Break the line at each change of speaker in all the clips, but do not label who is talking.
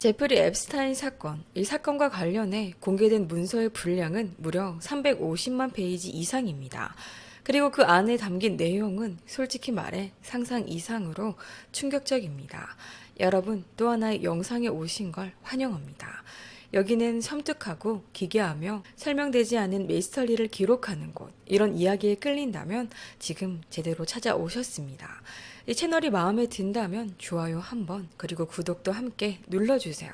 제프리 앱스타인 사건, 이 사건과 관련해 공개된 문서의 분량은 무려 350만 페이지 이상입니다. 그리고 그 안에 담긴 내용은 솔직히 말해 상상 이상으로 충격적입니다. 여러분, 또 하나의 영상에 오신 걸 환영합니다. 여기는 섬뜩하고 기괴하며 설명되지 않은 미스터리를 기록하는 곳, 이런 이야기에 끌린다면 지금 제대로 찾아오셨습니다. 이 채널이 마음에 든다면 좋아요 한번, 그리고 구독도 함께 눌러주세요.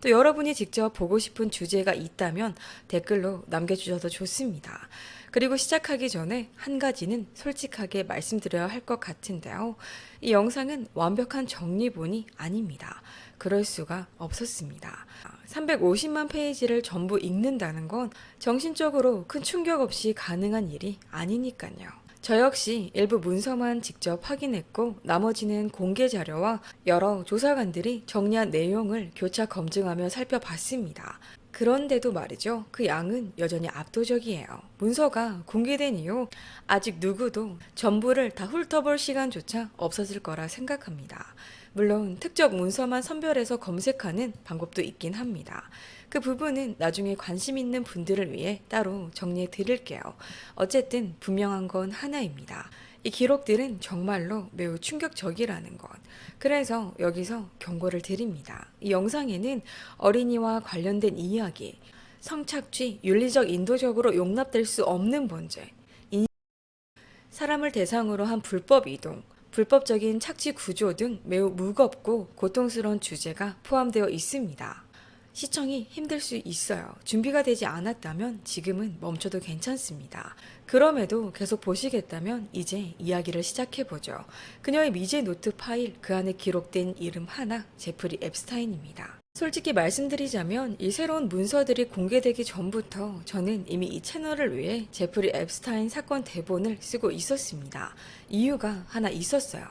또 여러분이 직접 보고 싶은 주제가 있다면 댓글로 남겨주셔도 좋습니다. 그리고 시작하기 전에 한 가지는 솔직하게 말씀드려야 할 것 같은데요. 이 영상은 완벽한 정리본이 아닙니다. 그럴 수가 없었습니다. 350만 페이지를 전부 읽는다는 건 정신적으로 큰 충격 없이 가능한 일이 아니니까요. 저 역시 일부 문서만 직접 확인했고 나머지는 공개 자료와 여러 조사관들이 정리한 내용을 교차 검증하며 살펴봤습니다. 그런데도 말이죠. 그 양은 여전히 압도적이에요. 문서가 공개된 이후 아직 누구도 전부를 다 훑어볼 시간조차 없었을 거라 생각합니다. 물론 특정 문서만 선별해서 검색하는 방법도 있긴 합니다. 그 부분은 나중에 관심 있는 분들을 위해 따로 정리해 드릴게요. 어쨌든 분명한 건 하나입니다. 이 기록들은 정말로 매우 충격적이라는 것. 그래서 여기서 경고를 드립니다. 이 영상에는 어린이와 관련된 이야기, 성착취, 윤리적 인도적으로 용납될 수 없는 범죄, 사람을 대상으로 한 불법 이동, 불법적인 착취 구조 등 매우 무겁고 고통스러운 주제가 포함되어 있습니다. 시청이 힘들 수 있어요. 준비가 되지 않았다면 지금은 멈춰도 괜찮습니다. 그럼에도 계속 보시겠다면 이제 이야기를 시작해보죠. 그녀의 미제 노트 파일, 그 안에 기록된 이름 하나, 제프리 앱스타인입니다. 솔직히 말씀드리자면 이 새로운 문서들이 공개되기 전부터 저는 이미 이 채널을 위해 제프리 앱스타인 사건 대본을 쓰고 있었습니다. 이유가 하나 있었어요.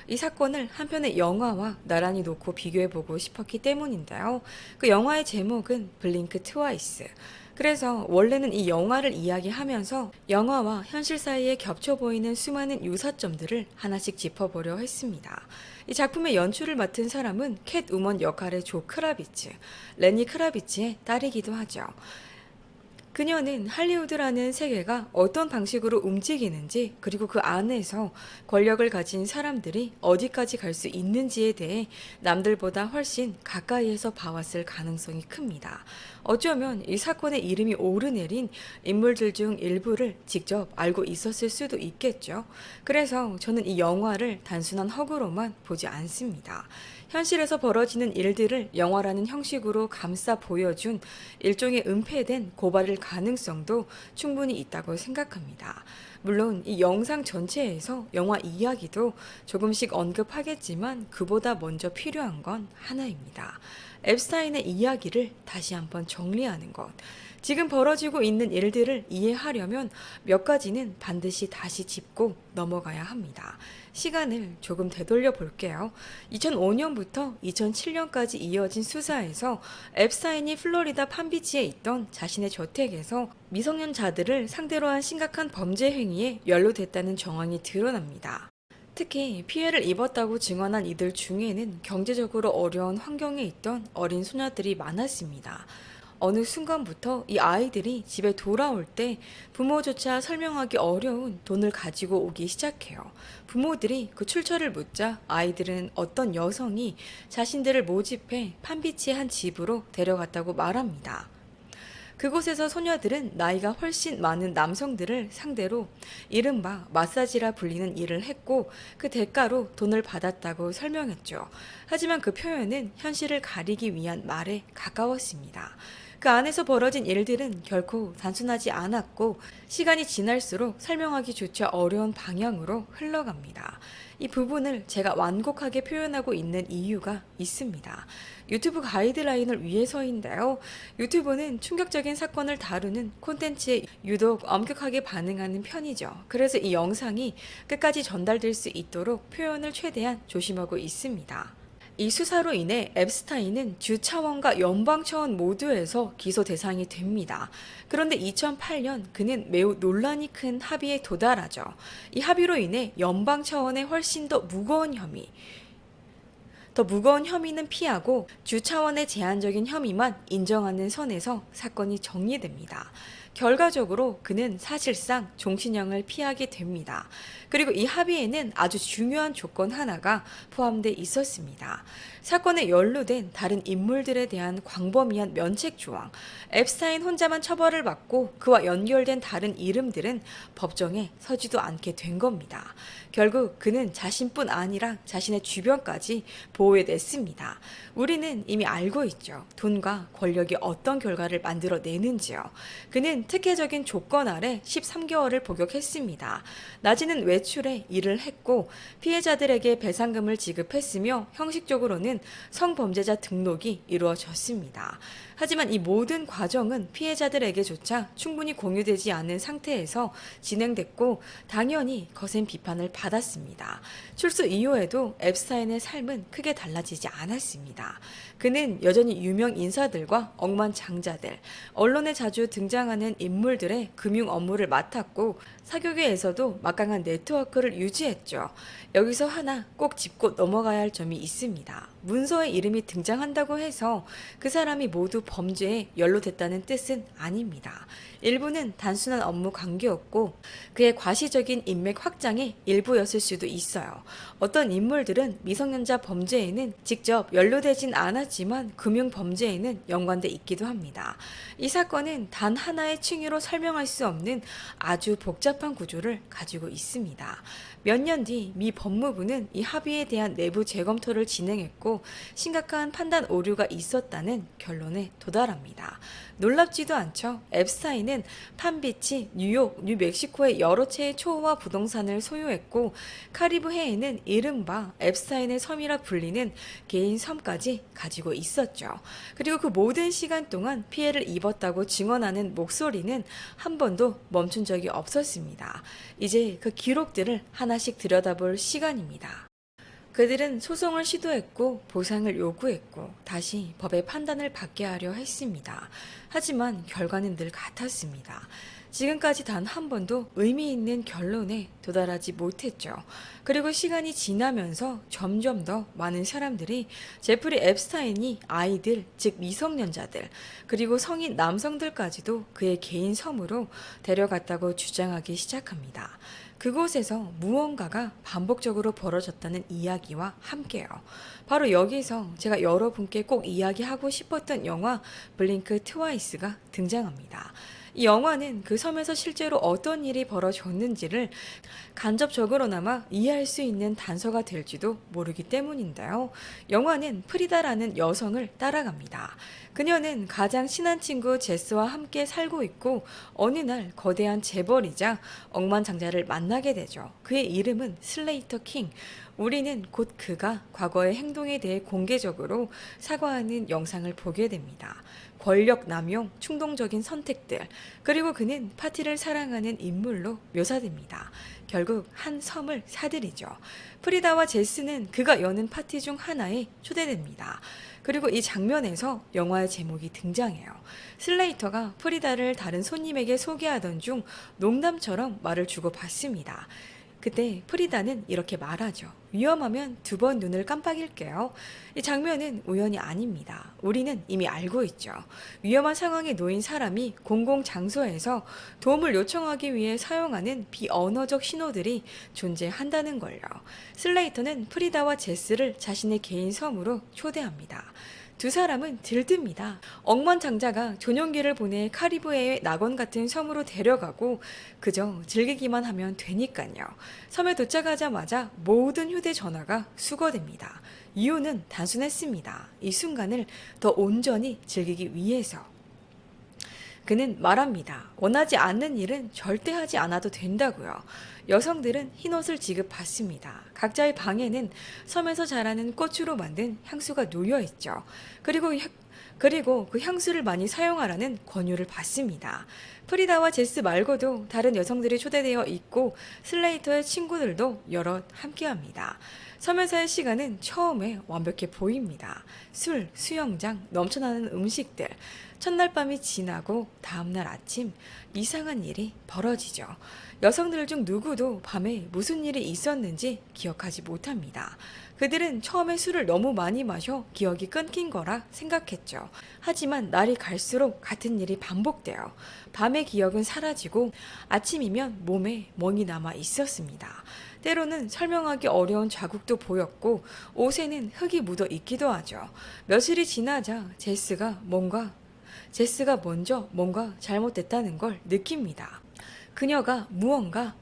이 사건을 한 편의 영화와 나란히 놓고 비교해보고 싶었기 때문인데요. 그 영화의 제목은 블링크 트와이스. 그래서 원래는 이 영화를 이야기하면서 영화와 현실 사이에 겹쳐 보이는 수많은 유사점들을 하나씩 짚어보려 했습니다. 이 작품의 연출을 맡은 사람은 캣우먼 역할의 조 크라비츠, 레니 크라비츠의 딸이기도 하죠. 그녀는 할리우드라는 세계가 어떤 방식으로 움직이는지, 그리고 그 안에서 권력을 가진 사람들이 어디까지 갈 수 있는지에 대해 남들보다 훨씬 가까이에서 봐왔을 가능성이 큽니다. 어쩌면 이 사건의 이름이 오르내린 인물들 중 일부를 직접 알고 있었을 수도 있겠죠. 그래서 저는 이 영화를 단순한 허구로만 보지 않습니다. 현실에서 벌어지는 일들을 영화라는 형식으로 감싸 보여준 일종의 은폐된 고발일 가능성도 충분히 있다고 생각합니다. 물론 이 영상 전체에서 영화 이야기도 조금씩 언급하겠지만 그보다 먼저 필요한 건 하나입니다. 앱스타인의 이야기를 다시 한번 정리하는 것. 지금 벌어지고 있는 일들을 이해하려면 몇 가지는 반드시 다시 짚고 넘어가야 합니다. 시간을 조금 되돌려 볼게요. 2005년부터 2007년까지 이어진 수사에서 앱스타인이 플로리다 판비치에 있던 자신의 저택에서 미성년자들을 상대로 한 심각한 범죄 행위에 연루됐다는 정황이 드러납니다. 특히 피해를 입었다고 증언한 이들 중에는 경제적으로 어려운 환경에 있던 어린 소녀들이 많았습니다. 어느 순간부터 이 아이들이 집에 돌아올 때 부모조차 설명하기 어려운 돈을 가지고 오기 시작해요. 부모들이 그 출처를 묻자 아이들은 어떤 여성이 자신들을 모집해 판비치의 한 집으로 데려갔다고 말합니다. 그곳에서 소녀들은 나이가 훨씬 많은 남성들을 상대로 이른바 마사지라 불리는 일을 했고 그 대가로 돈을 받았다고 설명했죠. 하지만 그 표현은 현실을 가리기 위한 말에 가까웠습니다. 그 안에서 벌어진 일들은 결코 단순하지 않았고 시간이 지날수록 설명하기조차 어려운 방향으로 흘러갑니다. 이 부분을 제가 완곡하게 표현하고 있는 이유가 있습니다. 유튜브 가이드라인을 위해서인데요. 유튜브는 충격적인 사건을 다루는 콘텐츠에 유독 엄격하게 반응하는 편이죠. 그래서 이 영상이 끝까지 전달될 수 있도록 표현을 최대한 조심하고 있습니다. 이 수사로 인해 앱스타인은 주 차원과 연방 차원 모두에서 기소 대상이 됩니다. 그런데 2008년 그는 매우 논란이 큰 합의에 도달하죠. 이 합의로 인해 연방 차원의 훨씬 더 무거운 혐의, 더 무거운 혐의는 피하고 주 차원의 제한적인 혐의만 인정하는 선에서 사건이 정리됩니다. 결과적으로 그는 사실상 종신형을 피하게 됩니다. 그리고 이 합의에는 아주 중요한 조건 하나가 포함되어 있었습니다. 사건에 연루된 다른 인물들에 대한 광범위한 면책 조항, 앱스타인 혼자만 처벌을 받고 그와 연결된 다른 이름들은 법정에 서지도 않게 된 겁니다. 결국 그는 자신뿐 아니라 자신의 주변까지 보호해냈습니다. 우리는 이미 알고 있죠. 돈과 권력이 어떤 결과를 만들어내는지요. 그는 특혜적인 조건 아래 13개월을 복역했습니다. 낮에는 외출해 일을 했고 피해자들에게 배상금을 지급했으며 형식적으로는 성범죄자 등록이 이루어졌습니다. 하지만 이 모든 과정은 피해자들에게조차 충분히 공유되지 않은 상태에서 진행됐고 당연히 거센 비판을 받았습니다. 출소 이후에도 앱스타인의 삶은 크게 달라지지 않았습니다. 그는 여전히 유명 인사들과 억만장자들, 언론에 자주 등장하는 인물들의 금융 업무를 맡았고 사교계에서도 막강한 네트워크를 유지했죠. 여기서 하나 꼭 짚고 넘어가야 할 점이 있습니다. 문서에 이름이 등장한다고 해서 그 사람이 모두 범죄에 연루됐다는 뜻은 아닙니다. 일부는 단순한 업무 관계였고 그의 과시적인 인맥 확장의 일부였을 수도 있어요. 어떤 인물들은 미성년자 범죄에는 직접 연루되진 않았지만 금융 범죄에는 연관돼 있기도 합니다. 이 사건은 단 하나의 층위로 설명할 수 없는 아주 복잡한 구조를 가지고 있습니다. 몇 년 뒤 미 법무부는 이 합의에 대한 내부 재검토를 진행했고 심각한 판단 오류가 있었다는 결론에 도달합니다. 놀랍지도 않죠. 앱스타인은 판비치, 뉴욕, 뉴멕시코의 여러 채의 초호화 부동산을 소유했고 카리브해에는 이른바 앱스타인의 섬이라 불리는 개인 섬까지 가지고 있었죠. 그리고 그 모든 시간 동안 피해를 입었다고 증언하는 목소리는 한 번도 멈춘 적이 없었습니다. 이제 그 기록들을 하나씩 들여다볼 시간입니다. 그들은 소송을 시도했고 보상을 요구했고 다시 법의 판단을 받게 하려 했습니다. 하지만 결과는 늘 같았습니다. 지금까지 단 한 번도 의미 있는 결론에 도달하지 못했죠. 그리고 시간이 지나면서 점점 더 많은 사람들이 제프리 앱스타인이 아이들, 즉 미성년자들, 그리고 성인 남성들까지도 그의 개인 섬으로 데려갔다고 주장하기 시작합니다. 그곳에서 무언가가 반복적으로 벌어졌다는 이야기와 함께요. 바로 여기서 제가 여러분께 꼭 이야기하고 싶었던 영화 블링크 트와이스가 등장합니다. 이 영화는 그 섬에서 실제로 어떤 일이 벌어졌는지를 간접적으로나마 이해할 수 있는 단서가 될지도 모르기 때문인데요. 영화는 프리다라는 여성을 따라갑니다. 그녀는 가장 친한 친구 제스와 함께 살고 있고 어느 날 거대한 재벌이자 억만장자를 만나게 되죠. 그의 이름은 슬레이터 킹. 우리는 곧 그가 과거의 행동에 대해 공개적으로 사과하는 영상을 보게 됩니다. 권력 남용, 충동적인 선택들, 그리고 그는 파티를 사랑하는 인물로 묘사됩니다. 결국 한 섬을 사들이죠. 프리다와 제스는 그가 여는 파티 중 하나에 초대됩니다. 그리고 이 장면에서 영화의 제목이 등장해요. 슬레이터가 프리다를 다른 손님에게 소개하던 중 농담처럼 말을 주고받습니다. 그때 프리다는 이렇게 말하죠. 위험하면 2번 눈을 깜빡일게요. 이 장면은 우연이 아닙니다. 우리는 이미 알고 있죠. 위험한 상황에 놓인 사람이 공공장소에서 도움을 요청하기 위해 사용하는 비언어적 신호들이 존재한다는 걸요. 슬레이터는 프리다와 제스를 자신의 개인 섬으로 초대합니다. 두 사람은 들뜹니다. 억만장자가 전용기를 보내 카리브해의 낙원 같은 섬으로 데려가고 그저 즐기기만 하면 되니까요. 섬에 도착하자마자 모든 휴대전화가 수거됩니다. 이유는 단순했습니다. 이 순간을 더 온전히 즐기기 위해서. 그는 말합니다. 원하지 않는 일은 절대 하지 않아도 된다고요. 여성들은 흰옷을 지급받습니다. 각자의 방에는 섬에서 자라는 꽃으로 만든 향수가 놓여 있죠. 그리고 그 향수를 많이 사용하라는 권유를 받습니다. 프리다와 제스 말고도 다른 여성들이 초대되어 있고 슬레이터의 친구들도 여럿 함께합니다. 섬에서의 시간은 처음에 완벽해 보입니다. 술, 수영장, 넘쳐나는 음식들. 첫날 밤이 지나고 다음날 아침 이상한 일이 벌어지죠. 여성들 중 누구도 밤에 무슨 일이 있었는지 기억하지 못합니다. 그들은 처음에 술을 너무 많이 마셔 기억이 끊긴 거라 생각했죠. 하지만 날이 갈수록 같은 일이 반복돼요. 밤의 기억은 사라지고 아침이면 몸에 멍이 남아 있었습니다. 때로는 설명하기 어려운 자국도 보였고 옷에는 흙이 묻어 있기도 하죠. 며칠이 지나자 제스가 먼저 뭔가 잘못됐다는 걸 느낍니다. 그녀가 무언가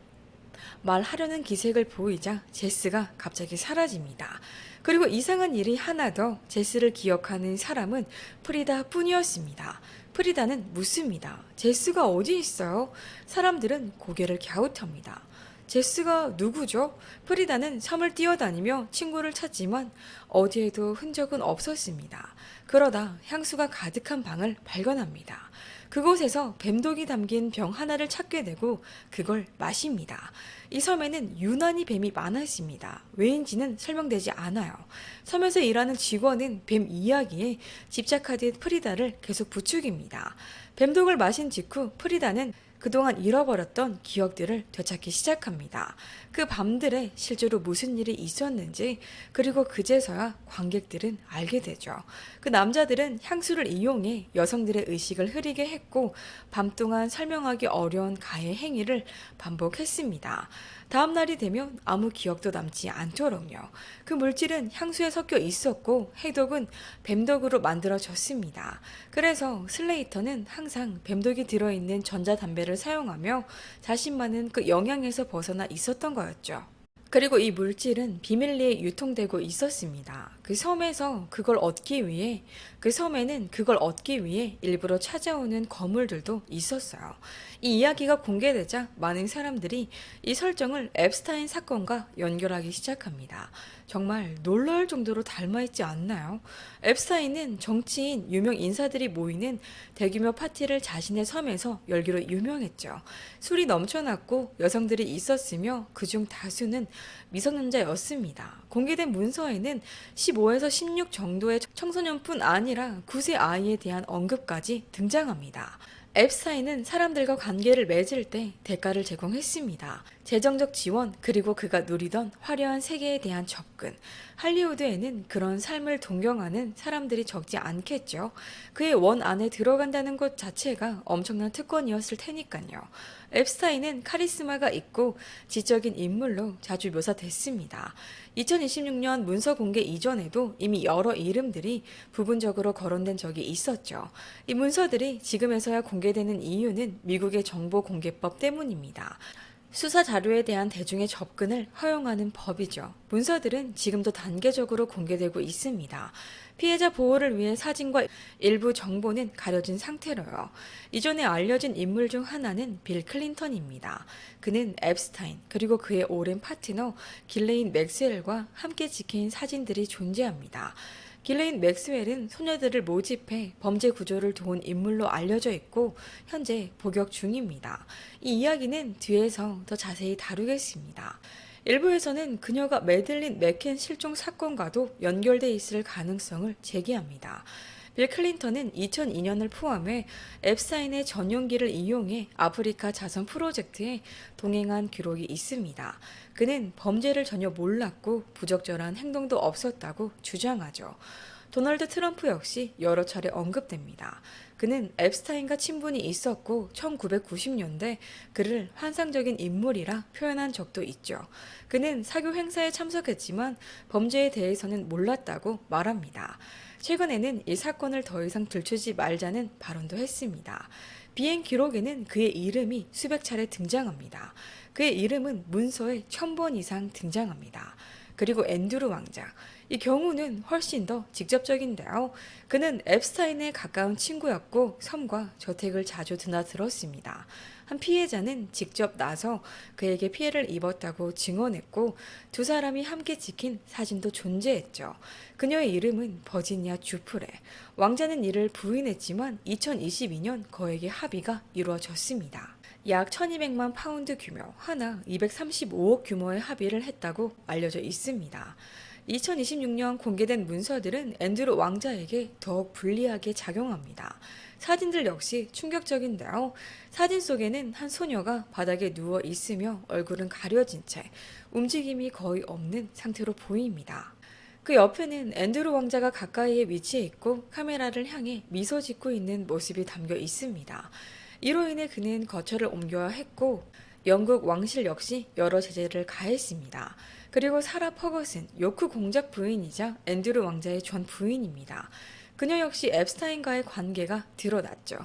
말하려는 기색을 보이자 제스가 갑자기 사라집니다. 그리고 이상한 일이 하나 더 제스를 기억하는 사람은 프리다 뿐이었습니다. 프리다는 묻습니다. 제스가 어디 있어요? 사람들은 고개를 갸웃합니다. 제스가 누구죠? 프리다는 섬을 뛰어다니며 친구를 찾지만 어디에도 흔적은 없었습니다. 그러다 향수가 가득한 방을 발견합니다. 그곳에서 뱀독이 담긴 병 하나를 찾게 되고 그걸 마십니다. 이 섬에는 유난히 뱀이 많았습니다. 왜인지는 설명되지 않아요. 섬에서 일하는 직원은 뱀 이야기에 집착하듯 프리다를 계속 부추깁니다. 뱀독을 마신 직후 프리다는 그동안 잃어버렸던 기억들을 되찾기 시작합니다. 그 밤들에 실제로 무슨 일이 있었는지, 그리고 그제서야 관객들은 알게 되죠. 그 남자들은 향수를 이용해 여성들의 의식을 흐리게 했고 밤 동안 설명하기 어려운 가해 행위를 반복했습니다. 다음 날이 되면 아무 기억도 남지 않도록요. 그 물질은 향수에 섞여 있었고 해독은 뱀독으로 만들어졌습니다. 그래서 슬레이터는 항상 뱀독이 들어있는 전자담배를 사용하며 자신만은 그 영향에서 벗어나 있었던 거였죠. 그리고 이 물질은 비밀리에 유통되고 있었습니다. 그 섬에는 그걸 얻기 위해 일부러 찾아오는 거물들도 있었어요. 이 이야기가 공개되자 많은 사람들이 이 설정을 앱스타인 사건과 연결하기 시작합니다. 정말 놀라울 정도로 닮아있지 않나요? 앱스타인은 정치인, 유명 인사들이 모이는 대규모 파티를 자신의 섬에서 열기로 유명했죠. 술이 넘쳐났고 여성들이 있었으며 그중 다수는 미성년자였습니다. 공개된 문서에는 15에서 16 정도의 청소년뿐 아니라 9세 아이에 대한 언급까지 등장합니다. 앱스타인은 사람들과 관계를 맺을 때 대가를 제공했습니다. 재정적 지원, 그리고 그가 누리던 화려한 세계에 대한 접근. 할리우드에는 그런 삶을 동경하는 사람들이 적지 않겠죠. 그의 원 안에 들어간다는 것 자체가 엄청난 특권이었을 테니까요. 앱스타인은 카리스마가 있고 지적인 인물로 자주 묘사됐습니다. 2026년 문서 공개 이전에도 이미 여러 이름들이 부분적으로 거론된 적이 있었죠. 이 문서들이 지금에서야 공개되는 이유는 미국의 정보공개법 때문입니다. 수사 자료에 대한 대중의 접근을 허용하는 법이죠. 문서들은 지금도 단계적으로 공개되고 있습니다. 피해자 보호를 위해 사진과 일부 정보는 가려진 상태로요. 이전에 알려진 인물 중 하나는 빌 클린턴입니다. 그는 앱스타인 그리고 그의 오랜 파트너 길레인 맥스웰과 함께 찍힌 사진들이 존재합니다. 길레인 맥스웰은 소녀들을 모집해 범죄 구조를 도운 인물로 알려져 있고 현재 복역 중입니다. 이 이야기는 뒤에서 더 자세히 다루겠습니다. 일부에서는 그녀가 매들린 맥켄 실종 사건과도 연결돼 있을 가능성을 제기합니다. 빌 클린턴은 2002년을 포함해 앱스타인의 전용기를 이용해 아프리카 자선 프로젝트에 동행한 기록이 있습니다. 그는 범죄를 전혀 몰랐고 부적절한 행동도 없었다고 주장하죠. 도널드 트럼프 역시 여러 차례 언급됩니다. 그는 앱스타인과 친분이 있었고 1990년대 그를 환상적인 인물이라 표현한 적도 있죠. 그는 사교 행사에 참석했지만 범죄에 대해서는 몰랐다고 말합니다. 최근에는 이 사건을 더 이상 들추지 말자는 발언도 했습니다. 비행 기록에는 그의 이름이 수백 차례 등장합니다. 그의 이름은 문서에 1000번 이상 등장합니다. 그리고 앤드루 왕자. 이 경우는 훨씬 더 직접적인데요. 그는 앱스타인의 가까운 친구였고 섬과 저택을 자주 드나들었습니다. 한 피해자는 직접 나서 그에게 피해를 입었다고 증언했고 두 사람이 함께 찍힌 사진도 존재했죠. 그녀의 이름은 버지니아 주프레. 왕자는 이를 부인했지만 2022년 거액의 합의가 이루어졌습니다. 약 1200만 파운드 규모, 하나 235억 규모의 합의를 했다고 알려져 있습니다. 2026년 공개된 문서들은 앤드루 왕자에게 더욱 불리하게 작용합니다. 사진들 역시 충격적인데요. 사진 속에는 한 소녀가 바닥에 누워 있으며 얼굴은 가려진 채 움직임이 거의 없는 상태로 보입니다. 그 옆에는 앤드루 왕자가 가까이에 위치해 있고 카메라를 향해 미소 짓고 있는 모습이 담겨 있습니다. 이로 인해 그는 거처를 옮겨야 했고 영국 왕실 역시 여러 제재를 가했습니다. 그리고 사라 퍼거슨, 요크 공작 부인이자 앤드루 왕자의 전 부인입니다. 그녀 역시 앱스타인과의 관계가 드러났죠.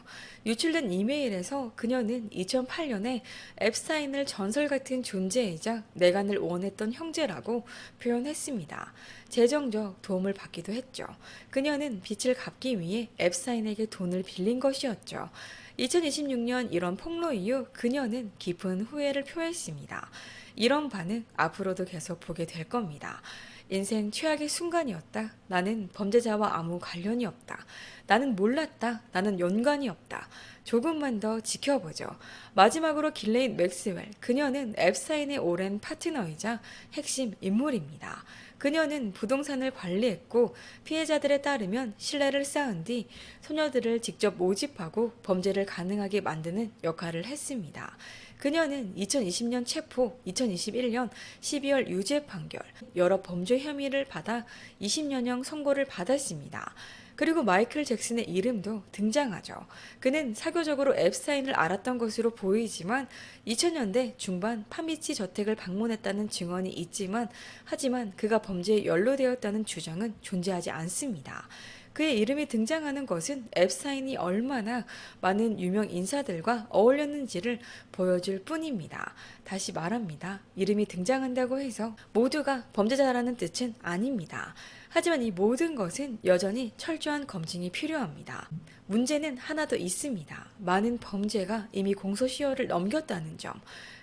유출된 이메일에서 그녀는 2008년에 앱스타인을 전설 같은 존재이자 내간을 원했던 형제라고 표현했습니다. 재정적 도움을 받기도 했죠. 그녀는 빚을 갚기 위해 앱스타인에게 돈을 빌린 것이었죠. 2026년 이런 폭로 이후 그녀는 깊은 후회를 표했습니다. 이런 반응 앞으로도 계속 보게 될 겁니다. 인생 최악의 순간이었다. 나는 범죄자와 아무 관련이 없다. 나는 몰랐다. 나는 연관이 없다. 조금만 더 지켜보죠. 마지막으로 길레인 맥스웰. 그녀는 앱스타인의 오랜 파트너이자 핵심 인물입니다. 그녀는 부동산을 관리했고 피해자들에 따르면 신뢰를 쌓은 뒤 소녀들을 직접 모집하고 범죄를 가능하게 만드는 역할을 했습니다. 그녀는 2020년 체포, 2021년 12월 유죄 판결, 여러 범죄 혐의를 받아 20년형 선고를 받았습니다. 그리고 마이클 잭슨의 이름도 등장하죠. 그는 사교적으로 앱스타인을 알았던 것으로 보이지만 2000년대 중반 파미치 저택을 방문했다는 증언이 있지만 하지만 그가 범죄에 연루되었다는 주장은 존재하지 않습니다. 그의 이름이 등장하는 것은 앱스타인이 얼마나 많은 유명 인사들과 어울렸는지를 보여줄 뿐입니다. 다시 말합니다. 이름이 등장한다고 해서 모두가 범죄자라는 뜻은 아닙니다. 하지만 이 모든 것은 여전히 철저한 검증이 필요합니다. 문제는 하나 더 있습니다. 많은 범죄가 이미 공소시효를 넘겼다는 점.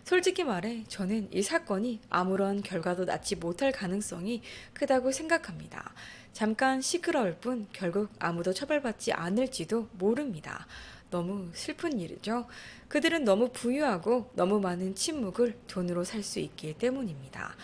솔직히 말해 저는 이 사건이 아무런 결과도 낳지 못할 가능성이 크다고 생각합니다. 잠깐 시끄러울 뿐 결국 아무도 처벌받지 않을지도 모릅니다. 너무 슬픈 일이죠. 그들은 너무 부유하고 너무 많은 침묵을 돈으로 살 수 있기 때문입니다.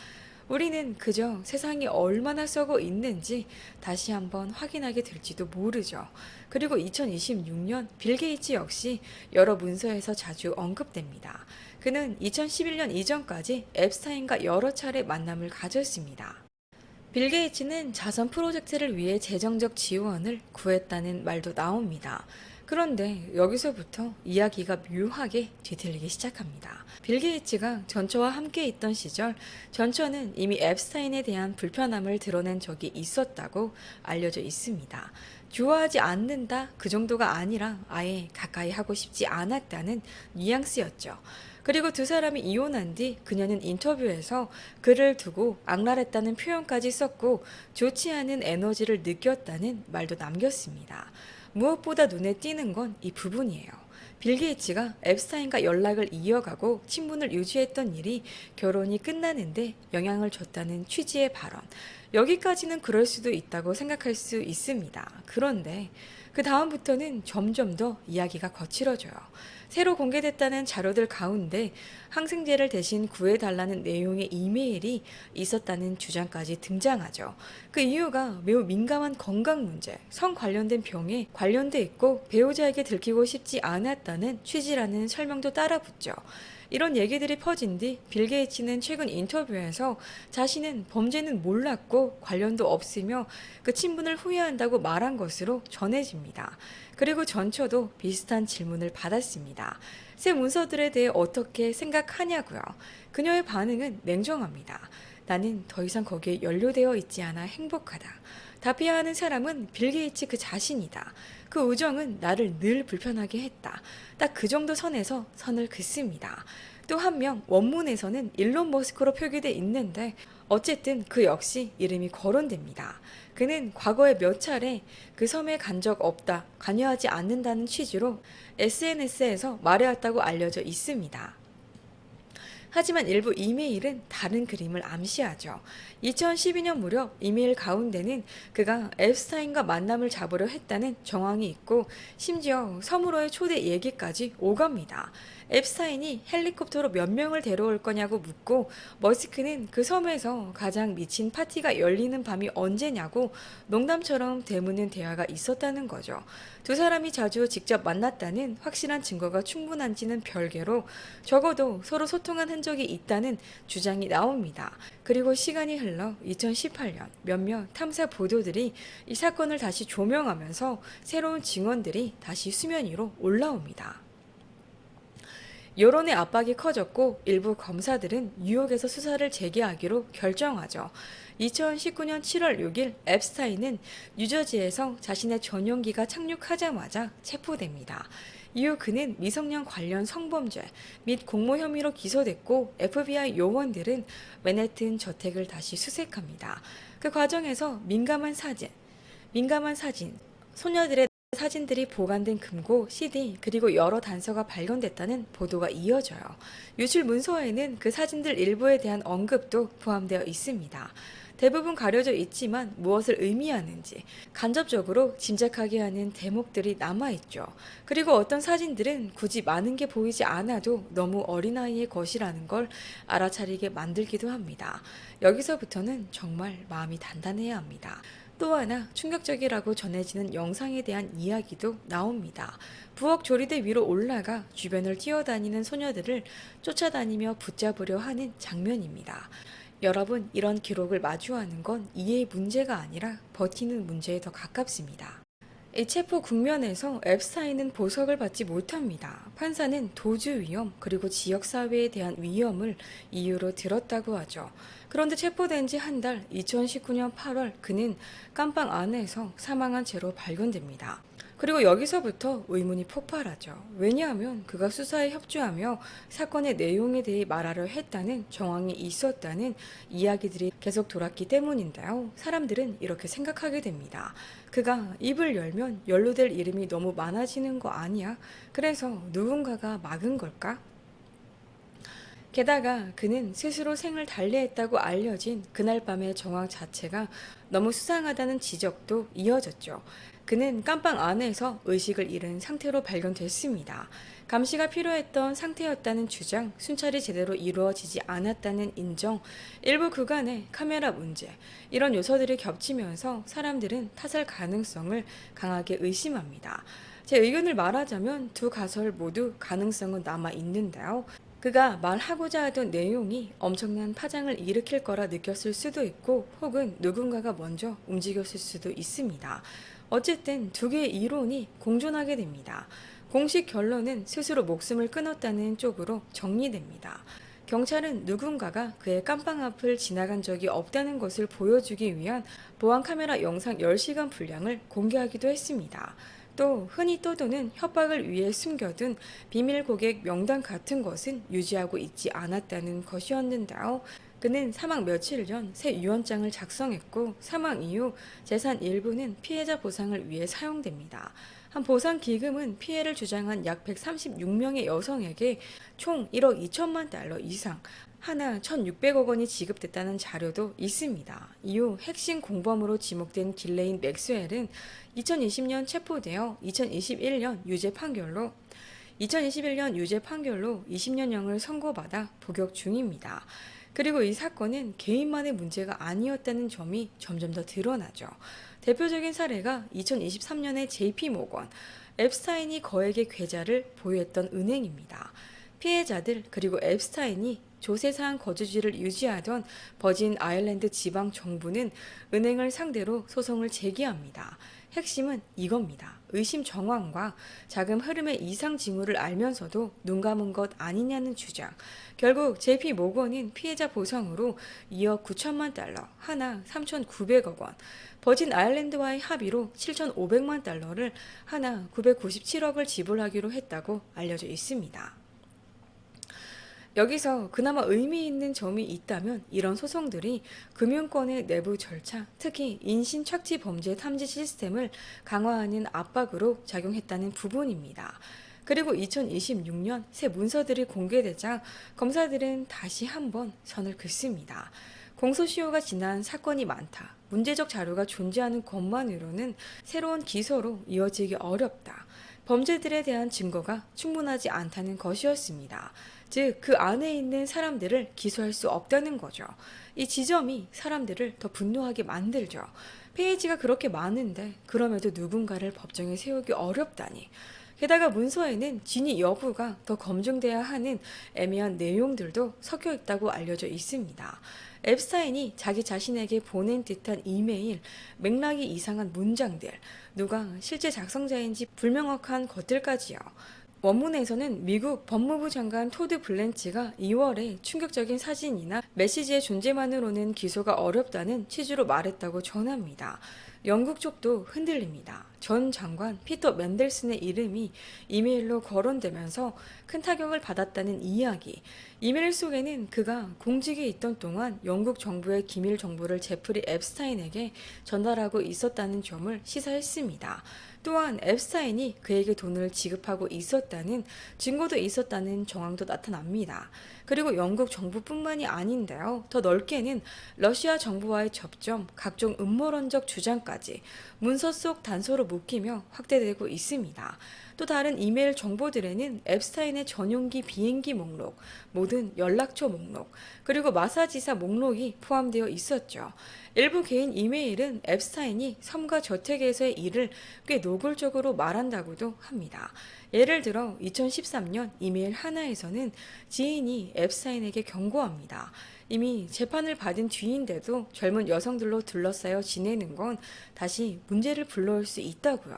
우리는 그저 세상이 얼마나 썩어 있는지 다시 한번 확인하게 될지도 모르죠. 그리고 2026년 빌 게이츠 역시 여러 문서에서 자주 언급됩니다. 그는 2011년 이전까지 앱스타인과 여러 차례 만남을 가졌습니다. 빌 게이츠는 자선 프로젝트를 위해 재정적 지원을 구했다는 말도 나옵니다. 그런데 여기서부터 이야기가 묘하게 뒤틀리기 시작합니다. 빌 게이츠가 전처와 함께 있던 시절 전처는 이미 앱스타인에 대한 불편함을 드러낸 적이 있었다고 알려져 있습니다. 좋아하지 않는다 그 정도가 아니라 아예 가까이 하고 싶지 않았다는 뉘앙스였죠. 그리고 두 사람이 이혼한 뒤 그녀는 인터뷰에서 그를 두고 악랄했다는 표현까지 썼고 좋지 않은 에너지를 느꼈다는 말도 남겼습니다. 무엇보다 눈에 띄는 건 이 부분이에요. 빌 게이츠가 앱스타인과 연락을 이어가고 친분을 유지했던 일이 결혼이 끝나는데 영향을 줬다는 취지의 발언. 여기까지는 그럴 수도 있다고 생각할 수 있습니다. 그런데 그 다음부터는 점점 더 이야기가 거칠어져요. 새로 공개됐다는 자료들 가운데 항생제를 대신 구해달라는 내용의 이메일이 있었다는 주장까지 등장하죠. 그 이유가 매우 민감한 건강 문제, 성 관련된 병에 관련돼 있고 배우자에게 들키고 싶지 않았다는 취지라는 설명도 따라붙죠. 이런 얘기들이 퍼진 뒤 빌 게이츠는 최근 인터뷰에서 자신은 범죄는 몰랐고 관련도 없으며 그 친분을 후회한다고 말한 것으로 전해집니다. 그리고 전처도 비슷한 질문을 받았습니다. 새 문서들에 대해 어떻게 생각하냐고요. 그녀의 반응은 냉정합니다. 나는 더 이상 거기에 연루되어 있지 않아 행복하다. 답해야 하는 사람은 빌 게이츠 그 자신이다. 그 우정은 나를 늘 불편하게 했다. 딱 그 정도 선에서 선을 긋습니다. 또 한 명 원문에서는 일론 머스크로 표기돼 있는데 어쨌든 그 역시 이름이 거론됩니다. 그는 과거에 몇 차례 그 섬에 간 적 없다, 관여하지 않는다는 취지로 SNS에서 말해왔다고 알려져 있습니다. 하지만 일부 이메일은 다른 그림을 암시하죠. 2012년 무렵 이메일 가운데는 그가 앱스타인과 만남을 잡으려 했다는 정황이 있고 심지어 섬으로의 초대 얘기까지 오갑니다. 앱스타인이 헬리콥터로 몇 명을 데려올 거냐고 묻고 머스크는 그 섬에서 가장 미친 파티가 열리는 밤이 언제냐고 농담처럼 되묻는 대화가 있었다는 거죠. 두 사람이 자주 직접 만났다는 확실한 증거가 충분한지는 별개로 적어도 서로 소통한 흔적이 적이 있다는 주장이 나옵니다. 그리고 시간이 흘러 2018년 몇몇 탐사 보도들이 이 사건을 다시 조명하면서 새로운 증언들이 다시 수면 위로 올라옵니다. 여론의 압박이 커졌고 일부 검사들은 뉴욕에서 수사를 재개하기로 결정하죠. 2019년 7월 6일 앱스타인은 뉴저지에서 자신의 전용기가 착륙하자마자 체포됩니다. 이후 그는 미성년 관련 성범죄 및 공모 혐의로 기소됐고 FBI 요원들은 맨해튼 저택을 다시 수색합니다. 그 과정에서 민감한 사진, 소녀들의 사진들이 보관된 금고, CD, 그리고 여러 단서가 발견됐다는 보도가 이어져요. 유출 문서에는 그 사진들 일부에 대한 언급도 포함되어 있습니다. 대부분 가려져 있지만 무엇을 의미하는지 간접적으로 짐작하게 하는 대목들이 남아있죠. 그리고 어떤 사진들은 굳이 많은 게 보이지 않아도 너무 어린아이의 것이라는 걸 알아차리게 만들기도 합니다. 여기서부터는 정말 마음이 단단해야 합니다. 또 하나 충격적이라고 전해지는 영상에 대한 이야기도 나옵니다. 부엌 조리대 위로 올라가 주변을 뛰어다니는 소녀들을 쫓아다니며 붙잡으려 하는 장면입니다. 여러분, 이런 기록을 마주하는 건 이해의 문제가 아니라 버티는 문제에 더 가깝습니다. 이 체포 국면에서 앱스타인은 보석을 받지 못합니다. 판사는 도주 위험 그리고 지역사회에 대한 위험을 이유로 들었다고 하죠. 그런데 체포된 지 한 달 2019년 8월 그는 깜빵 안에서 사망한 채로 발견됩니다. 그리고 여기서부터 의문이 폭발하죠. 왜냐하면 그가 수사에 협조하며 사건의 내용에 대해 말하려 했다는 정황이 있었다는 이야기들이 계속 돌았기 때문인데요. 사람들은 이렇게 생각하게 됩니다. 그가 입을 열면 연루될 이름이 너무 많아지는 거 아니야? 그래서 누군가가 막은 걸까? 게다가 그는 스스로 생을 달리했다고 알려진 그날 밤의 정황 자체가 너무 수상하다는 지적도 이어졌죠. 그는 깜빵 안에서 의식을 잃은 상태로 발견됐습니다. 감시가 필요했던 상태였다는 주장, 순찰이 제대로 이루어지지 않았다는 인정, 일부 구간의 카메라 문제, 이런 요소들이 겹치면서 사람들은 타살 가능성을 강하게 의심합니다. 제 의견을 말하자면 두 가설 모두 가능성은 남아 있는데요. 그가 말하고자 하던 내용이 엄청난 파장을 일으킬 거라 느꼈을 수도 있고 혹은 누군가가 먼저 움직였을 수도 있습니다. 어쨌든 두 개의 이론이 공존하게 됩니다. 공식 결론은 스스로 목숨을 끊었다는 쪽으로 정리됩니다. 경찰은 누군가가 그의 깜빵 앞을 지나간 적이 없다는 것을 보여주기 위한 보안 카메라 영상 10시간 분량을 공개하기도 했습니다. 또 흔히 떠도는 협박을 위해 숨겨둔 비밀 고객 명단 같은 것은 유지하고 있지 않았다는 것이었는데요. 그는 사망 며칠 전 새 유언장을 작성했고 사망 이후 재산 일부는 피해자 보상을 위해 사용됩니다. 한 보상 기금은 피해를 주장한 약 136명의 여성에게 총 1억 2천만 달러 이상, 하나 1,600억 원이 지급됐다는 자료도 있습니다. 이후 핵심 공범으로 지목된 길레인 맥스웰은 2020년 체포되어 2021년 유죄 판결로 20년형을 선고받아 복역 중입니다. 그리고 이 사건은 개인만의 문제가 아니었다는 점이 점점 더 드러나죠. 대표적인 사례가 2023년에 JP 모건, 앱스타인이 거액의 계좌를 보유했던 은행입니다. 피해자들 그리고 앱스타인이 조세사항 거주지를 유지하던 버진 아일랜드 지방 정부는 은행을 상대로 소송을 제기합니다. 핵심은 이겁니다. 의심 정황과 자금 흐름의 이상 징후를 알면서도 눈 감은 것 아니냐는 주장. 결국 JP 모건은 피해자 보상으로 2억 9천만 달러, 하나 3,900억 원, 버진 아일랜드와의 합의로 7,500만 달러를 하나 997억을 지불하기로 했다고 알려져 있습니다. 여기서 그나마 의미 있는 점이 있다면 이런 소송들이 금융권의 내부 절차, 특히 인신 착취 범죄 탐지 시스템을 강화하는 압박으로 작용했다는 부분입니다. 그리고 2026년 새 문서들이 공개되자 검사들은 다시 한번 선을 긋습니다. 공소시효가 지난 사건이 많다. 문제적 자료가 존재하는 것만으로는 새로운 기소로 이어지기 어렵다. 범죄들에 대한 증거가 충분하지 않다는 것이었습니다. 즉, 그 안에 있는 사람들을 기소할 수 없다는 거죠. 이 지점이 사람들을 더 분노하게 만들죠. 페이지가 그렇게 많은데 그럼에도 누군가를 법정에 세우기 어렵다니. 게다가 문서에는 진위 여부가 더 검증돼야 하는 애매한 내용들도 섞여 있다고 알려져 있습니다. 앱스타인이 자기 자신에게 보낸 듯한 이메일, 맥락이 이상한 문장들, 누가 실제 작성자인지 불명확한 것들까지요. 원문에서는 미국 법무부 장관 토드 블렌치가 2월에 충격적인 사진이나 메시지의 존재만으로는 기소가 어렵다는 취지로 말했다고 전합니다. 영국 쪽도 흔들립니다. 전 장관 피터 맨델슨의 이름이 이메일로 거론되면서 큰 타격을 받았다는 이야기. 이메일 속에는 그가 공직에 있던 동안 영국 정부의 기밀 정보를 제프리 앱스타인에게 전달하고 있었다는 점을 시사했습니다. 또한 앱스타인이 그에게 돈을 지급하고 있었다는 증거도 있었다는 정황도 나타납니다. 그리고 영국 정부뿐만이 아닌데요. 더 넓게는 러시아 정부와의 접점, 각종 음모론적 주장까지 문서 속 단서로 묶이며 확대되고 있습니다. 또 다른 이메일 정보들에는 앱스타인의 전용기 비행기 목록, 모든 연락처 목록, 그리고 마사지사 목록이 포함되어 있었죠. 일부 개인 이메일은 앱스타인이 섬과 저택에서의 일을 꽤 노골적으로 말한다고도 합니다. 예를 들어 2013년 이메일 하나에서는 지인이 앱스타인에게 경고합니다. 이미 재판을 받은 뒤인데도 젊은 여성들로 둘러싸여 지내는 건 다시 문제를 불러올 수 있다고요.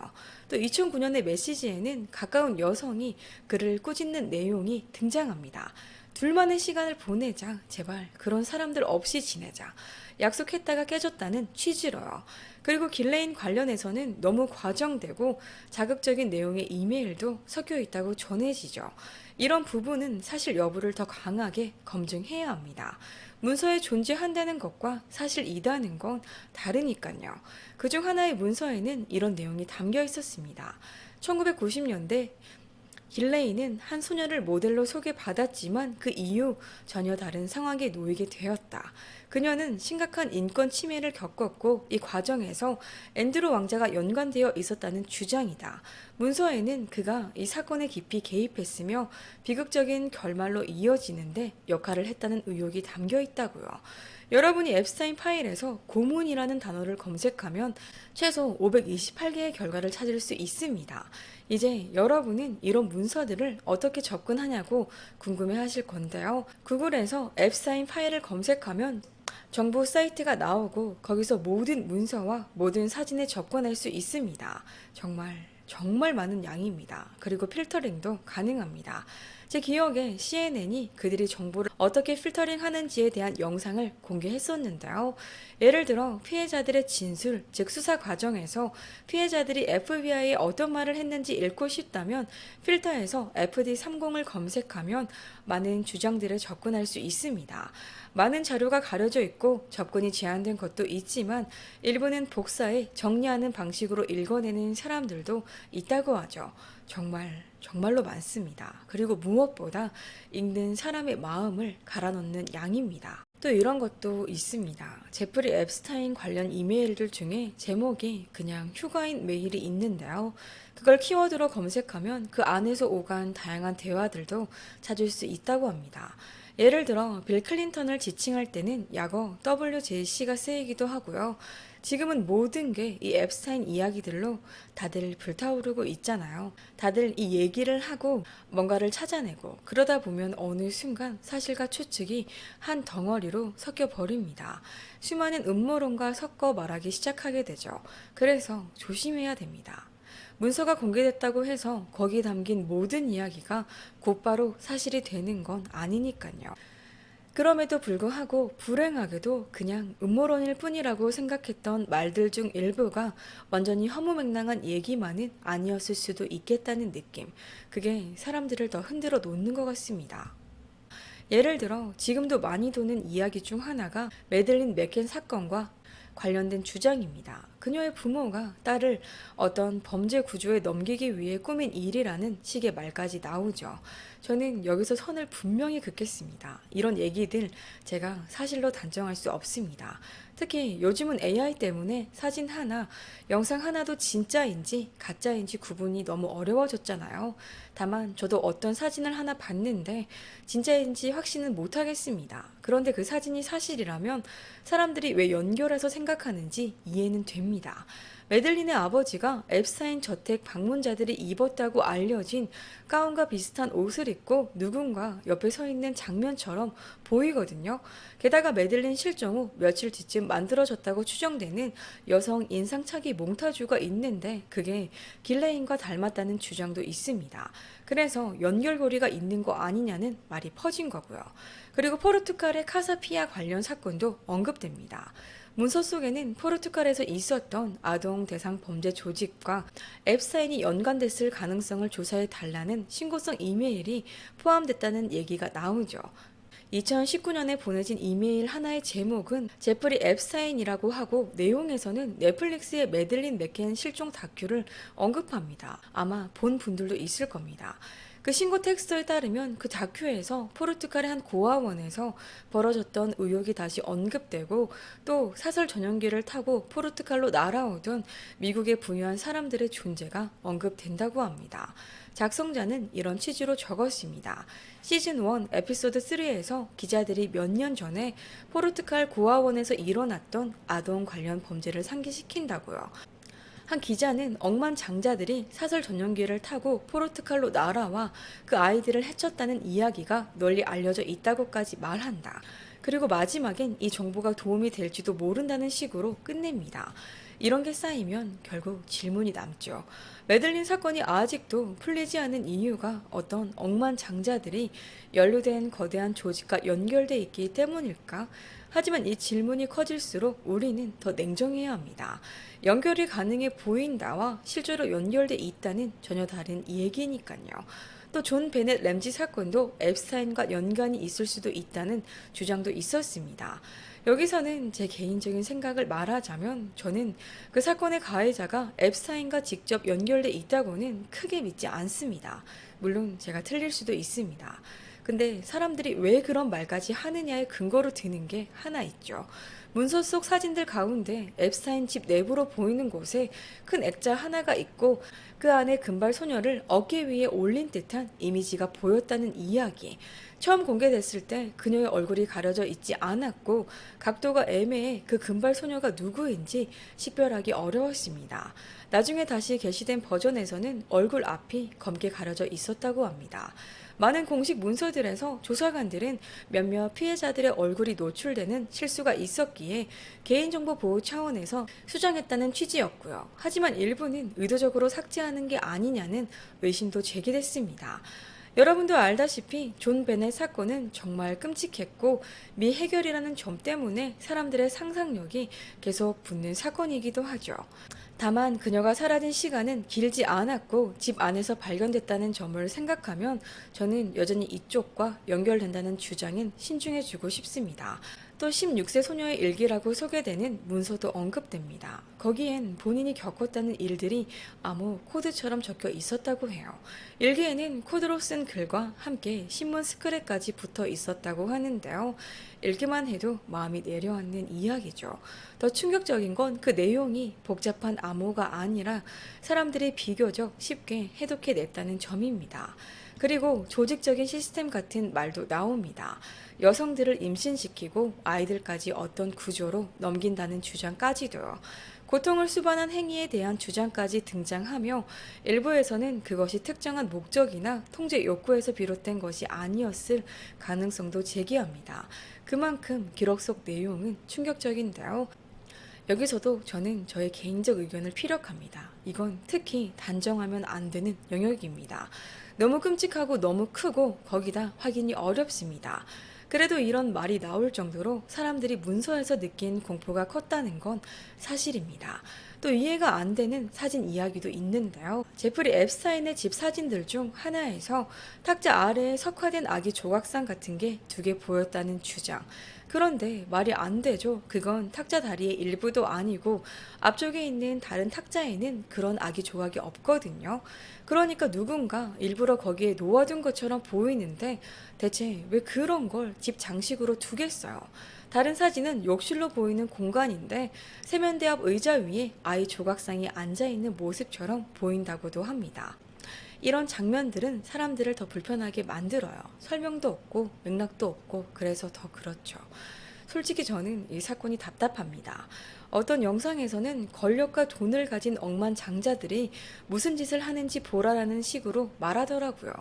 또 2009년의 메시지에는 가까운 여성이 그를 꾸짖는 내용이 등장합니다. 둘만의 시간을 보내자. 제발 그런 사람들 없이 지내자. 약속했다가 깨졌다는 취지로요. 그리고 길레인 관련해서는 너무 과정되고 자극적인 내용의 이메일도 섞여 있다고 전해지죠. 이런 부분은 사실 여부를 더 강하게 검증해야 합니다. 문서에 존재한다는 것과 사실이다는 건 다르니까요. 그중 하나의 문서에는 이런 내용이 담겨 있었습니다. 1990년대 길레이는 한 소녀를 모델로 소개받았지만 그 이후 전혀 다른 상황에 놓이게 되었다. 그녀는 심각한 인권 침해를 겪었고 이 과정에서 앤드루 왕자가 연관되어 있었다는 주장이다. 문서에는 그가 이 사건에 깊이 개입했으며 비극적인 결말로 이어지는데 역할을 했다는 의혹이 담겨 있다고요. 여러분이 앱스타인 파일에서 고문이라는 단어를 검색하면 최소 528개의 결과를 찾을 수 있습니다. 이제 여러분은 이런 문서들을 어떻게 접근하냐고 궁금해 하실 건데요. 구글에서 앱스타인 파일을 검색하면 정보 사이트가 나오고 거기서 모든 문서와 모든 사진에 접근할 수 있습니다. 정말 많은 양입니다. 그리고 필터링도 가능합니다. 제 기억에 CNN이 그들이 정보를 어떻게 필터링 하는지에 대한 영상을 공개했었는데요. 예를 들어 피해자들의 진술, 즉 수사 과정에서 피해자들이 FBI에 어떤 말을 했는지 읽고 싶다면 필터에서 FD30을 검색하면 많은 주장들에 접근할 수 있습니다. 많은 자료가 가려져 있고 접근이 제한된 것도 있지만 일부는 복사해 정리하는 방식으로 읽어내는 사람들도 있다고 하죠. 정말로 많습니다. 그리고 무엇보다 읽는 사람의 마음을 갈아넣는 양입니다. 또 이런 것도 있습니다. 제프리 앱스타인 관련 이메일들 중에 제목이 그냥 휴가인 메일이 있는데요. 그걸 키워드로 검색하면 그 안에서 오간 다양한 대화들도 찾을 수 있다고 합니다. 예를 들어 빌 클린턴을 지칭할 때는 약어 WJC가 쓰이기도 하고요. 지금은 모든 게 이 앱스타인 이야기들로 다들 불타오르고 있잖아요. 다들 이 얘기를 하고 뭔가를 찾아내고 그러다 보면 어느 순간 사실과 추측이 한 덩어리로 섞여 버립니다. 수많은 음모론과 섞어 말하기 시작하게 되죠. 그래서 조심해야 됩니다. 문서가 공개됐다고 해서 거기 담긴 모든 이야기가 곧바로 사실이 되는 건 아니니까요. 그럼에도 불구하고 불행하게도 그냥 음모론일 뿐이라고 생각했던 말들 중 일부가 완전히 허무맹랑한 얘기만은 아니었을 수도 있겠다는 느낌. 그게 사람들을 더 흔들어 놓는 것 같습니다. 예를 들어 지금도 많이 도는 이야기 중 하나가 매들린 맥켄 사건과 관련된 주장입니다. 그녀의 부모가 딸을 어떤 범죄 구조에 넘기기 위해 꾸민 일이라는 식의 말까지 나오죠. 저는 여기서 선을 분명히 긋겠습니다. 이런 얘기들 제가 사실로 단정할 수 없습니다. 특히 요즘은 AI 때문에 사진 하나, 영상 하나도 진짜인지 가짜인지 구분이 너무 어려워졌잖아요. 다만 저도 어떤 사진을 하나 봤는데 진짜인지 확신은 못하겠습니다. 그런데 그 사진이 사실이라면 사람들이 왜 연결해서 생각하는지 이해는 됩니다. 메들린의 아버지가 앱스타인 저택 방문자들이 입었다고 알려진 가운과 비슷한 옷을 입고 누군가 옆에 서 있는 장면처럼 보이거든요. 게다가 메들린 실종 후 며칠 뒤쯤 만들어졌다고 추정되는 여성 인상착의 몽타주가 있는데 그게 길레인과 닮았다는 주장도 있습니다. 그래서 연결고리가 있는 거 아니냐는 말이 퍼진 거고요. 그리고 포르투갈의 카사피아 관련 사건도 언급됩니다. 문서 속에는 포르투갈에서 있었던 아동 대상 범죄 조직과 앱스타인이 연관됐을 가능성을 조사해 달라는 신고성 이메일이 포함됐다는 얘기가 나오죠. 2019년에 보내진 이메일 하나의 제목은 제프리 앱스타인이라고 하고 내용에서는 넷플릭스의 메들린 맥켄 실종 다큐를 언급합니다. 아마 본 분들도 있을 겁니다. 그 신고 텍스트에 따르면 그 다큐에서 포르투갈의 한 고아원에서 벌어졌던 의혹이 다시 언급되고 또 사설 전용기를 타고 포르투갈로 날아오던 미국에 부유한 사람들의 존재가 언급된다고 합니다. 작성자는 이런 취지로 적었습니다. 시즌 1 에피소드 3에서 기자들이 몇 년 전에 포르투갈 고아원에서 일어났던 아동 관련 범죄를 상기시킨다고요. 한 기자는 억만장자들이 사설 전용기를 타고 포르투갈로 날아와 그 아이들을 해쳤다는 이야기가 널리 알려져 있다고까지 말한다. 그리고 마지막엔 이 정보가 도움이 될지도 모른다는 식으로 끝냅니다. 이런 게 쌓이면 결국 질문이 남죠. 메들린 사건이 아직도 풀리지 않은 이유가 어떤 억만장자들이 연루된 거대한 조직과 연결돼 있기 때문일까? 하지만 이 질문이 커질수록 우리는 더 냉정해야 합니다. 연결이 가능해 보인다와 실제로 연결돼 있다는 전혀 다른 얘기니까요. 또 존 베넷 램지 사건도 앱스타인과 연관이 있을 수도 있다는 주장도 있었습니다. 여기서는 제 개인적인 생각을 말하자면 저는 그 사건의 가해자가 앱스타인과 직접 연결돼 있다고는 크게 믿지 않습니다. 물론 제가 틀릴 수도 있습니다. 근데 사람들이 왜 그런 말까지 하느냐의 근거로 드는 게 하나 있죠. 문서 속 사진들 가운데 앱스타인 집 내부로 보이는 곳에 큰 액자 하나가 있고 그 안에 금발 소녀를 어깨 위에 올린 듯한 이미지가 보였다는 이야기. 처음 공개됐을 때 그녀의 얼굴이 가려져 있지 않았고 각도가 애매해 그 금발 소녀가 누구인지 식별하기 어려웠습니다. 나중에 다시 게시된 버전에서는 얼굴 앞이 검게 가려져 있었다고 합니다. 많은 공식 문서들에서 조사관들은 몇몇 피해자들의 얼굴이 노출되는 실수가 있었기에 개인정보 보호 차원에서 수정했다는 취지였고요. 하지만 일부는 의도적으로 삭제하는 게 아니냐는 의심도 제기됐습니다. 여러분도 알다시피 존 베넷 사건은 정말 끔찍했고 미해결이라는 점 때문에 사람들의 상상력이 계속 붙는 사건이기도 하죠. 다만 그녀가 사라진 시간은 길지 않았고 집 안에서 발견됐다는 점을 생각하면 저는 여전히 이쪽과 연결된다는 주장은 신중해지고 싶습니다. 또 16세 소녀의 일기라고 소개되는 문서도 언급됩니다. 거기엔 본인이 겪었다는 일들이 암호 코드처럼 적혀 있었다고 해요. 일기에는 코드로 쓴 글과 함께 신문 스크랩까지 붙어 있었다고 하는데요. 읽기만 해도 마음이 내려앉는 이야기죠. 더 충격적인 건 그 내용이 복잡한 암호가 아니라 사람들이 비교적 쉽게 해독해냈다는 점입니다. 그리고 조직적인 시스템 같은 말도 나옵니다. 여성들을 임신시키고 아이들까지 어떤 구조로 넘긴다는 주장까지도요. 고통을 수반한 행위에 대한 주장까지 등장하며 일부에서는 그것이 특정한 목적이나 통제 욕구에서 비롯된 것이 아니었을 가능성도 제기합니다. 그만큼 기록 속 내용은 충격적인데요. 여기서도 저는 저의 개인적 의견을 피력합니다. 이건 특히 단정하면 안 되는 영역입니다. 너무 끔찍하고 너무 크고 거기다 확인이 어렵습니다. 그래도 이런 말이 나올 정도로 사람들이 문서에서 느낀 공포가 컸다는 건 사실입니다. 또 이해가 안 되는 사진 이야기도 있는데요. 제프리 앱스타인의 집 사진들 중 하나에서 탁자 아래에 석화된 아기 조각상 같은 게 2개 보였다는 주장. 그런데 말이 안 되죠. 그건 탁자 다리의 일부도 아니고 앞쪽에 있는 다른 탁자에는 그런 아기 조각이 없거든요. 그러니까 누군가 일부러 거기에 놓아둔 것처럼 보이는데 대체 왜 그런 걸 집 장식으로 두겠어요? 다른 사진은 욕실로 보이는 공간인데 세면대 앞 의자 위에 아이 조각상이 앉아있는 모습처럼 보인다고도 합니다. 이런 장면들은 사람들을 더 불편하게 만들어요. 설명도 없고 맥락도 없고 그래서 더 그렇죠. 솔직히 저는 이 사건이 답답합니다. 어떤 영상에서는 권력과 돈을 가진 억만장자들이 무슨 짓을 하는지 보라라는 식으로 말하더라고요.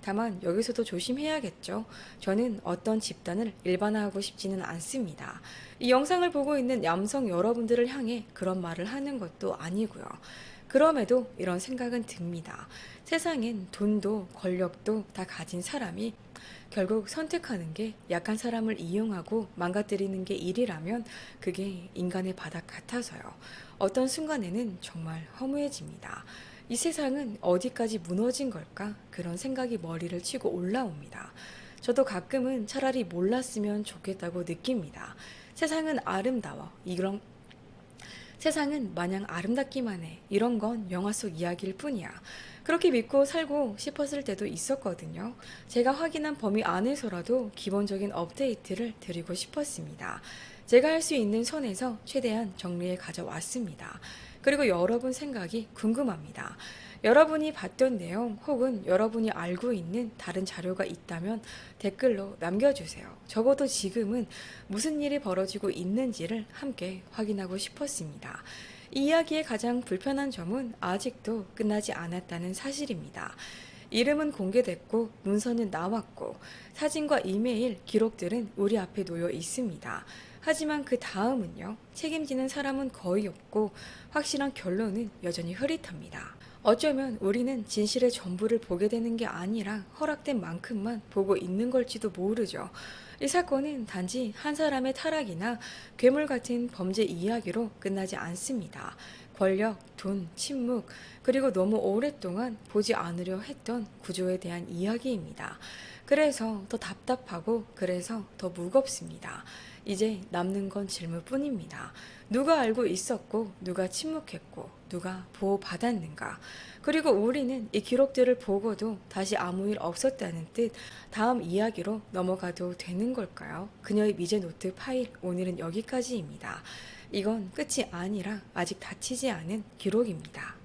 다만 여기서도 조심해야겠죠. 저는 어떤 집단을 일반화하고 싶지는 않습니다. 이 영상을 보고 있는 남성 여러분들을 향해 그런 말을 하는 것도 아니고요. 그럼에도 이런 생각은 듭니다. 세상엔 돈도 권력도 다 가진 사람이 결국 선택하는 게 약한 사람을 이용하고 망가뜨리는 게 일이라면 그게 인간의 바닥 같아서요. 어떤 순간에는 정말 허무해집니다. 이 세상은 어디까지 무너진 걸까? 그런 생각이 머리를 치고 올라옵니다. 저도 가끔은 차라리 몰랐으면 좋겠다고 느낍니다. 세상은 아름다워. 이런 세상은 마냥 아름답기만 해. 이런 건 영화 속 이야기일 뿐이야. 그렇게 믿고 살고 싶었을 때도 있었거든요. 제가 확인한 범위 안에서라도 기본적인 업데이트를 드리고 싶었습니다. 제가 할 수 있는 선에서 최대한 정리해 가져왔습니다. 그리고 여러분 생각이 궁금합니다. 여러분이 봤던 내용 혹은 여러분이 알고 있는 다른 자료가 있다면 댓글로 남겨주세요. 적어도 지금은 무슨 일이 벌어지고 있는지를 함께 확인하고 싶었습니다. 이 이야기의 가장 불편한 점은 아직도 끝나지 않았다는 사실입니다. 이름은 공개됐고 문서는 나왔고 사진과 이메일 기록들은 우리 앞에 놓여 있습니다. 하지만 그 다음은요. 책임지는 사람은 거의 없고 확실한 결론은 여전히 흐릿합니다. 어쩌면 우리는 진실의 전부를 보게 되는 게 아니라 허락된 만큼만 보고 있는 걸지도 모르죠. 이 사건은 단지 한 사람의 타락이나 괴물 같은 범죄 이야기로 끝나지 않습니다. 권력, 돈, 침묵, 그리고 너무 오랫동안 보지 않으려 했던 구조에 대한 이야기입니다. 그래서 더 답답하고 그래서 더 무겁습니다. 이제 남는 건 질문뿐입니다. 누가 알고 있었고 누가 침묵했고 누가 보호받았는가. 그리고 우리는 이 기록들을 보고도 다시 아무 일 없었다는 뜻 다음 이야기로 넘어가도 되는 걸까요? 그녀의 미제 노트 파일 오늘은 여기까지입니다. 이건 끝이 아니라 아직 닫히지 않은 기록입니다.